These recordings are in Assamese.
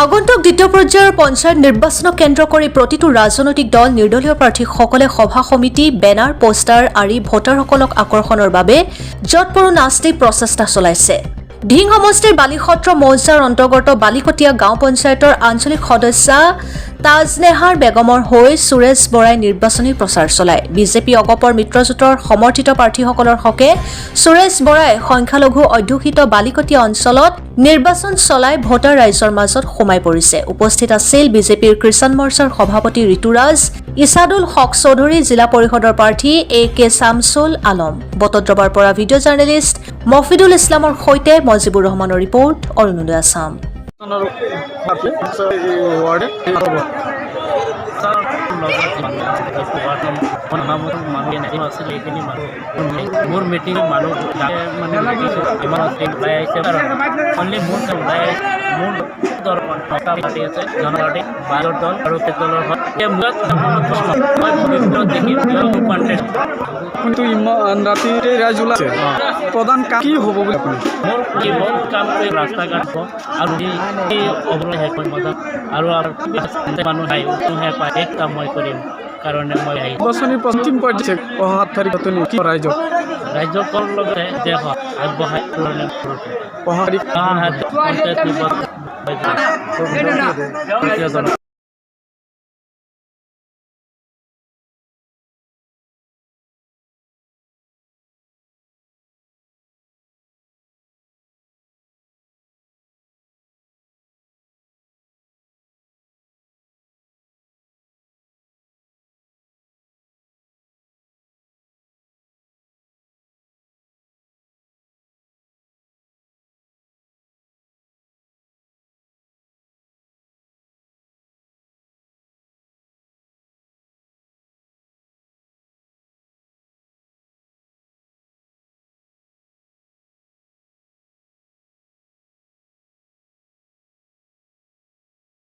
আগন্তুক দ্বিতীয় পৰ্যায়ৰ পঞ্চায়ত নিৰ্বাচনক কেন্দ্ৰ কৰি প্ৰতিটো ৰাজনৈতিক দল নিৰ্দলীয় প্ৰাৰ্থীসকলে সভা সমিতি বেনাৰ পোষ্টাৰ আৰি ভোটাৰসকলক আকৰ্ষণৰ বাবে যৎপৰো নাস্তি প্ৰচেষ্টা চলাইছে। ঢিং সমষ্টিৰ বালিসত্ৰ মৌজাৰ অন্তৰ্গত বালিকটীয়া গাঁও পঞ্চায়তৰ আঞ্চলিক সদস্যা তাজনেহাৰ বেগমৰ হৈ সুৰেশ বৰাই নিৰ্বাচনী প্ৰচাৰ চলায়। বিজেপি অগপৰ মিত্ৰজোঁটৰ সমৰ্থিত প্ৰাৰ্থীসকলৰ হকে সুৰেশ বৰাই সংখ্যালঘু অধ্যুষিত বালিকটীয়া অঞ্চলত নিৰ্বাচন চলাই ভোটাৰ ৰাইজৰ মাজত সোমাই পৰিছে। উপস্থিত আছিল বিজেপিৰ কিষাণ মৰ্চাৰ সভাপতি ঋতুৰাজ ইছাদুল হক চৌধুৰী, জিলা পৰিষদৰ প্ৰাৰ্থী AK শামছুল আলম। বটদ্ৰৱাৰ পৰা ভিডিঅ' জাৰ্নেলিষ্ট মফিদুল ইছলামৰ সৈতে মজিবুৰ ৰহমানৰ ৰিপৰ্ট, অৰুণোদয় আছাম। মোৰ মিটিং মানুহ মোৰ দলখন পাৰ্টি আছে, জনপাৰ্টি বাহিৰৰ দল আৰু দলৰ কিন্তু ইমান ৰাতিৰে ৰাইজ ওলাইছে, প্ৰধান কাম কি হ'ব বুলি আপুনি? মোৰ কাম কৰি ৰাস্তা ঘাট আৰু অৱলম্বন শেষ কৰিম আৰু মানুহ শেষ পায় এক কাম মই কৰিম কাৰণে মই আহিছোঁ। নিৰ্বাচনী পশ্চিম পৰ্যায়ত অহা 7 তাৰিখত কি ৰাইজক লগতে দেশ আগবঢ়াই অহা পঞ্চায়ত নিৰ্বাচন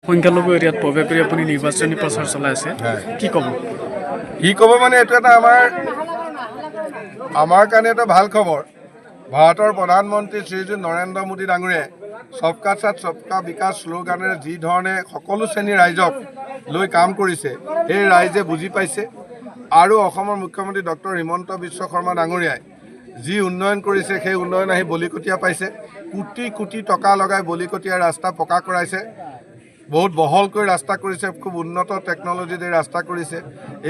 সংখ্যালঘু এৰিয়াত প্ৰৱেশ কৰি আপুনি নিৰ্বাচনী প্ৰচাৰ চলাই আছে, কি ক'ব? মানে এইটো এটা আমাৰ কাৰণে এটা ভাল খবৰ। ভাৰতৰ প্ৰধানমন্ত্ৰী শ্ৰীযুত নৰেন্দ্ৰ মোদী ডাঙৰীয়াই সবকা সাথ সবকা বিকাশ শ্লোগানেৰে যি ধৰণে সকলো শ্ৰেণীৰ ৰাইজক লৈ কাম কৰিছে, সেই ৰাইজে বুজি পাইছে। আৰু অসমৰ মুখ্যমন্ত্ৰী ডক্টৰ হিমন্ত বিশ্ব শৰ্মা ডাঙৰীয়াই যি উন্নয়ন কৰিছে, সেই উন্নয়ন আহি বলিকটীয়া পাইছে। কোটি কোটি টকা লগাই বলিকটীয়া ৰাস্তা পকা কৰাইছে, বহুত বহলকৈ ৰাস্তা কৰিছে, খুব উন্নত টেকন'লজি দি ৰাস্তা কৰিছে।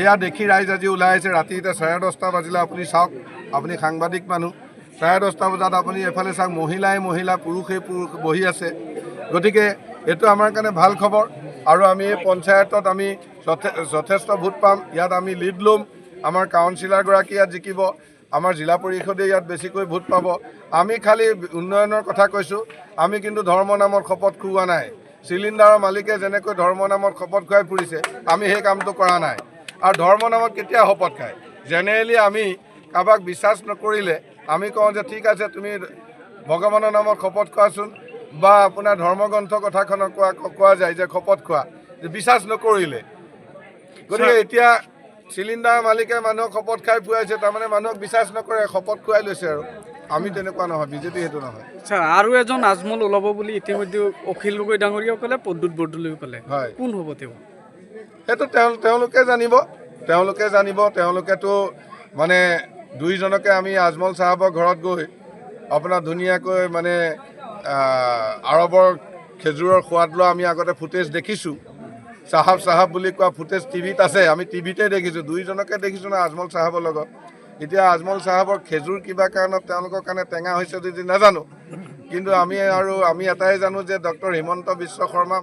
এয়া দেখি ৰাইজ আজি ওলাই আহিছে। ৰাতি এতিয়া 10:30 বাজিলে, আপুনি চাওক, আপুনি সাংবাদিক মানুহ, 10:30 বজাত আপুনি এফালে চাওক, মহিলা পুৰুষেই পুৰুষ বহি আছে। গতিকে এইটো আমাৰ কাৰণে ভাল খবৰ। আৰু আমি এই পঞ্চায়তত আমি যথেষ্ট ভোট পাম। ইয়াত আমি লিড ল'ম। আমাৰ কাউন্সিলৰগৰাকী ইয়াত জিকিব, আমাৰ জিলা পৰিষদে ইয়াত বেছিকৈ ভোট পাব। আমি খালি উন্নয়নৰ কথা কৈছোঁ, আমি কিন্তু ধৰ্ম নামত শপত খুওৱা নাই। চিলিণ্ডাৰৰ মালিকে যেনেকৈ ধৰ্ম নামত শপত খুৱাই ফুৰিছে, আমি সেই কামটো কৰা নাই। আৰু ধৰ্ম নামত কেতিয়া শপত খায়? জেনেৰেলি আমি কাৰোবাক বিশ্বাস নকৰিলে আমি কওঁ যে ঠিক আছে, তুমি ভগৱানৰ নামত শপত খোৱাচোন, বা আপোনাৰ ধৰ্মগ্ৰন্থ কথাখনক কোৱা যায় যে শপত খোৱা, বিশ্বাস নকৰিলে। গতিকে এতিয়া চিলিণ্ডাৰ মালিকে মানুহক শপত খাই ফুৰাইছে, তাৰমানে মানুহক বিশ্বাস নকৰে, শপত খুৱাই লৈছে। আৰু আমি তেনেকুৱা নহয়, বিজেপি সেইটো নহয়। আচ্ছা, আৰু এজন আজমল ওলাব বুলি ইতিমধ্যে অখিল গগৈ ডাঙৰীয়াও ক'লে, প্ৰদ্যুৎ বৰদলৈও ক'লে, হয়, কোন হ'ব তেওঁ? সেইটো তেওঁলোকে জানিব। তেওঁলোকেতো মানে দুইজনকে আমি আজমল চাহাবৰ ঘৰত গৈ আপোনাৰ ধুনীয়াকৈ মানে আৰৱৰ খেজুৰৰ সোৱাদ লোৱা আমি আগতে ফুটেজ দেখিছোঁ। চাহাব বুলি কোৱা ফুটেজ টিভিত আছে, আমি টিভিতে দেখিছোঁ। দুইজনকে দেখিছোঁ না আজমল চাহাবৰ লগত। এতিয়া আজমল চাহাবৰ খেজুৰ কিবা কাৰণত তেওঁলোকৰ কাৰণে টেঙা হৈছে যদি নাজানো, কিন্তু আমি এটাই জানো যে ডক্টৰ হিমন্ত বিশ্ব শৰ্মা